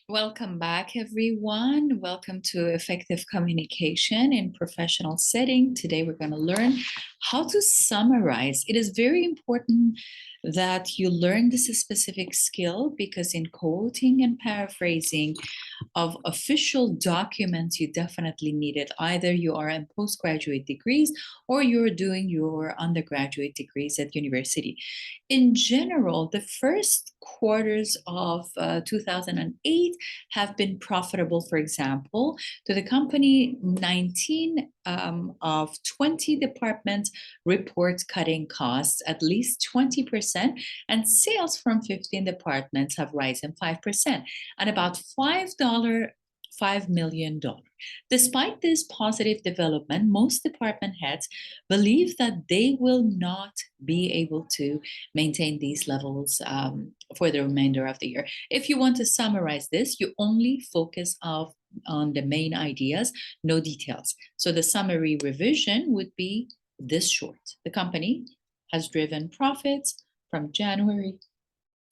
Welcome back, everyone. Welcome to Effective Communication in Professional Setting. Today, we're going to learn how to summarize. It is very important that you learn this specific skill because in quoting and paraphrasing of official documents, you definitely need it. Either you are in postgraduate degrees or you're doing your undergraduate degrees at university. In general, the first quarters of 2008 have been profitable. For example, to the company, 19 of 20 departments report cutting costs at least 20%, and sales from 15 departments have risen 5%, and about $5 million. Despite this positive development, most department heads believe that they will not be able to maintain these levels for the remainder of the year. If you want to summarize this, you only focus on the main ideas, no details. So the summary revision would be this short. The company has driven profits from January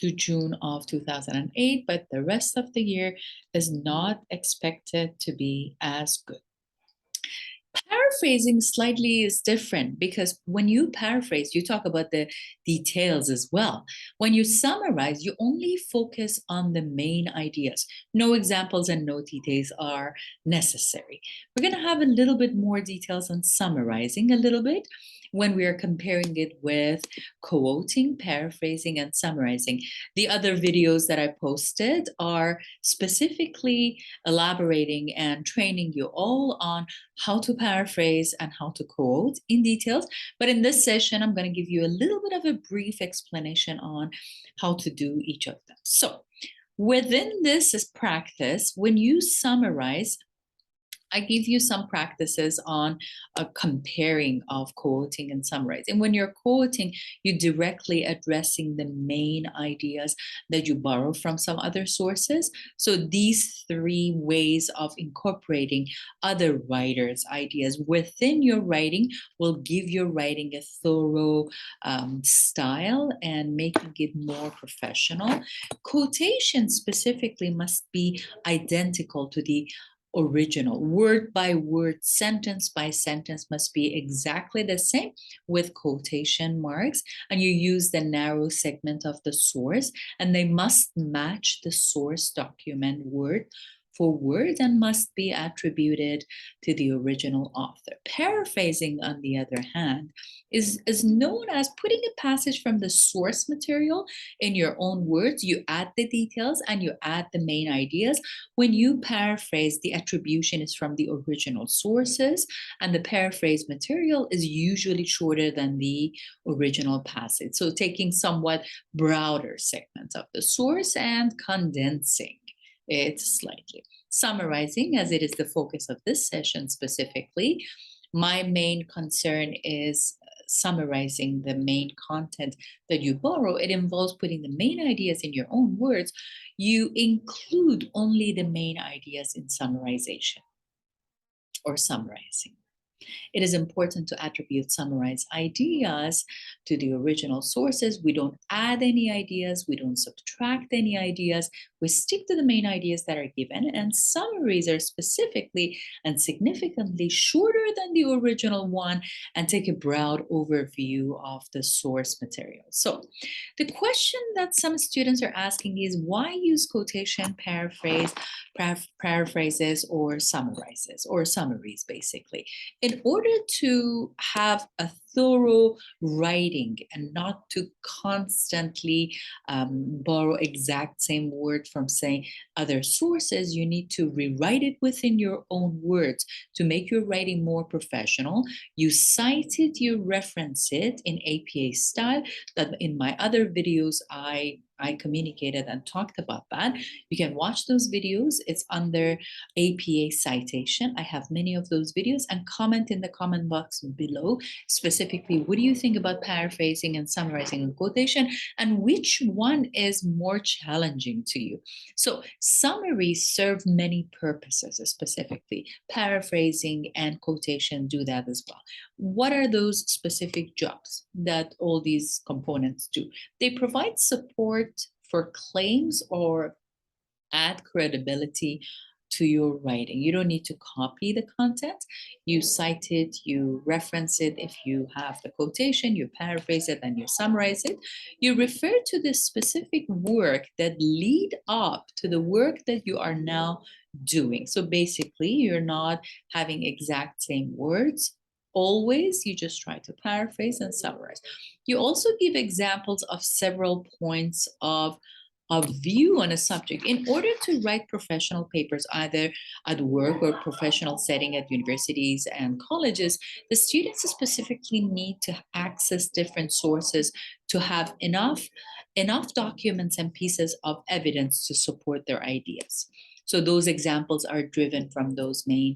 to June of 2008, but the rest of the year is not expected to be as good. Paraphrasing slightly is different because when you paraphrase, you talk about the details as well. When you summarize, you only focus on the main ideas. No examples and no details are necessary. We're going to have a little bit more details on summarizing a little bit when we are comparing it with quoting, paraphrasing, and summarizing. The other videos that I posted are specifically elaborating and training you all on how to paraphrase and how to quote in details. But in this session, I'm going to give you a little bit of a brief explanation on how to do each of them. So within this is practice, when you summarize, I give you some practices on comparing of quoting and summarizing. When you're quoting, you're directly addressing the main ideas that you borrow from some other sources. So these three ways of incorporating other writers' ideas within your writing will give your writing a thorough style and making it more professional. Quotation specifically must be identical to the original. Word by word, sentence by sentence must be exactly the same with quotation marks. And you use the narrow segment of the source, and they must match the source document word for word and must be attributed to the original author. Paraphrasing, on the other hand, is known as putting a passage from the source material in your own words. You add the details and you add the main ideas. When you paraphrase, the attribution is from the original sources, and the paraphrase material is usually shorter than the original passage. So taking somewhat broader segments of the source and condensing it slightly. Summarizing, as it is the focus of this session specifically, my main concern is summarizing the main content that you borrow. It involves putting the main ideas in your own words. You include only the main ideas in summarization or summarizing. It is important to attribute summarized ideas to the original sources. We don't add any ideas, we don't subtract any ideas. We stick to the main ideas that are given, and summaries are specifically and significantly shorter than the original one and take a broad overview of the source material. So, the question that some students are asking is why use quotation, paraphrases, or summarizes, or summaries basically? In order to have a thorough writing and not to constantly borrow exact same word from say other sources, you need to rewrite it within your own words to make your writing more professional. You cite it, you reference it in APA style. That in my other videos I communicated and talked about that. You can watch those videos. It's under APA citation. I have many of those videos, and comment in the comment box below specifically what do you think about paraphrasing and summarizing and quotation, and which one is more challenging to you. So summaries serve many purposes, specifically paraphrasing and quotation do that as well. What are those specific jobs that all these components do? They provide support for claims or add credibility to your writing. You don't need to copy the content. You cite it, you reference it. If you have the quotation, you paraphrase it and you summarize it. You refer to the specific work that lead up to the work that you are now doing. So basically, you're not having exact same words. Always, you just try to paraphrase and summarize. You also give examples of several points of view on a subject in order to write professional papers, either at work or professional setting at universities and colleges. The students specifically need to access different sources to have enough documents and pieces of evidence to support their ideas. So those examples are driven from those main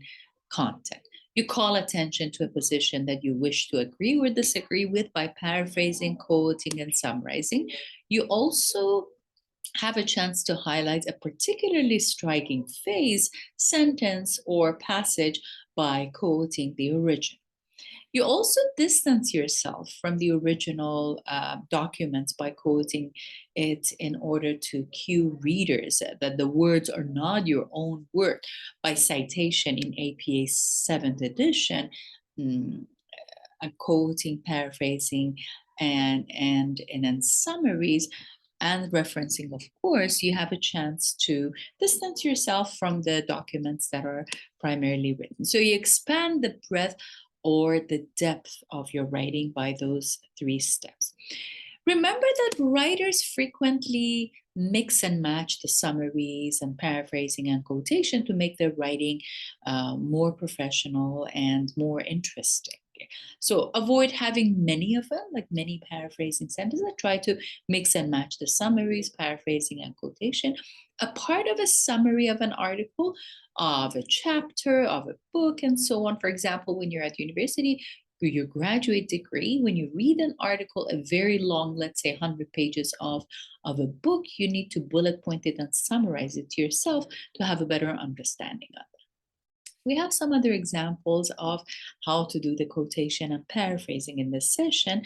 content. You call attention to a position that you wish to agree or disagree with by paraphrasing, quoting, and summarizing. You also have a chance to highlight a particularly striking phrase, sentence, or passage by quoting the original. You also distance yourself from the original documents by quoting it in order to cue readers that the words are not your own work. By citation in APA 7th edition, mm, quoting, paraphrasing, and then summaries and referencing, of course, you have a chance to distance yourself from the documents that are primarily written. So you expand the breadth or the depth of your writing by those three steps. Remember that writers frequently mix and match the summaries and paraphrasing and quotation to make their writing more professional and more interesting. So avoid having many of them, like many paraphrasing sentences. Try to mix and match the summaries, paraphrasing, and quotation. A part of a summary of an article, of a chapter, of a book, and so on. For example, when you're at university, for your graduate degree, when you read an article, a very long, let's say 100 pages of a book, you need to bullet point it and summarize it to yourself to have a better understanding of it. We have some other examples of how to do the quotation and paraphrasing in this session.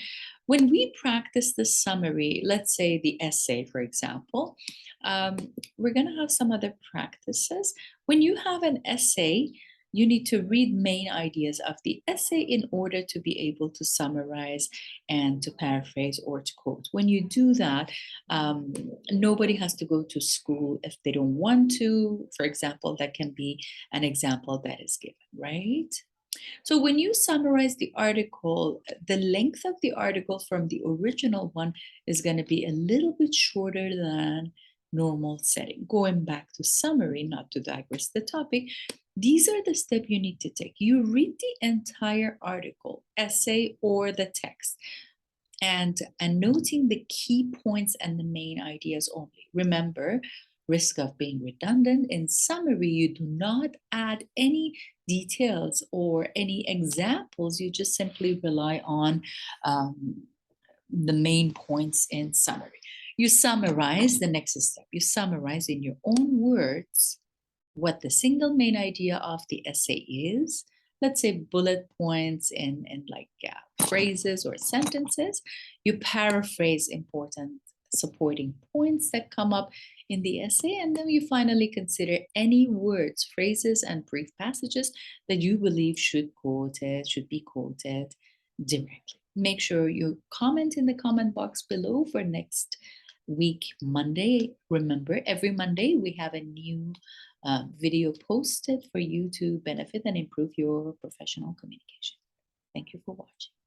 When we practice the summary, let's say the essay, for example, um, we're going to have some other practices. When you have an essay, you need to read main ideas of the essay in order to be able to summarize and to paraphrase or to quote. When you do that, um, nobody has to go to school if they don't want to. For example, that can be an example that is given, right? So when you summarize the article, the length of the article from the original one is going to be a little bit shorter than normal setting. Going back to summary, not to digress the topic, these are the steps you need to take. You read the entire article, essay, or the text, and noting the key points and the main ideas only. Remember, risk of being redundant. In summary, you do not add any details or any examples. You just simply rely on the main points in summary. You summarize the next step. You summarize in your own words what the single main idea of the essay is. Let's say bullet points in like phrases or sentences. You paraphrase important supporting points that come up in the essay, and then you finally consider any words, phrases, and brief passages that you believe should be quoted directly. Make sure you comment in the comment box below for next week, Monday. Remember, every Monday we have a new video posted for you to benefit and improve your professional communication. Thank you for watching.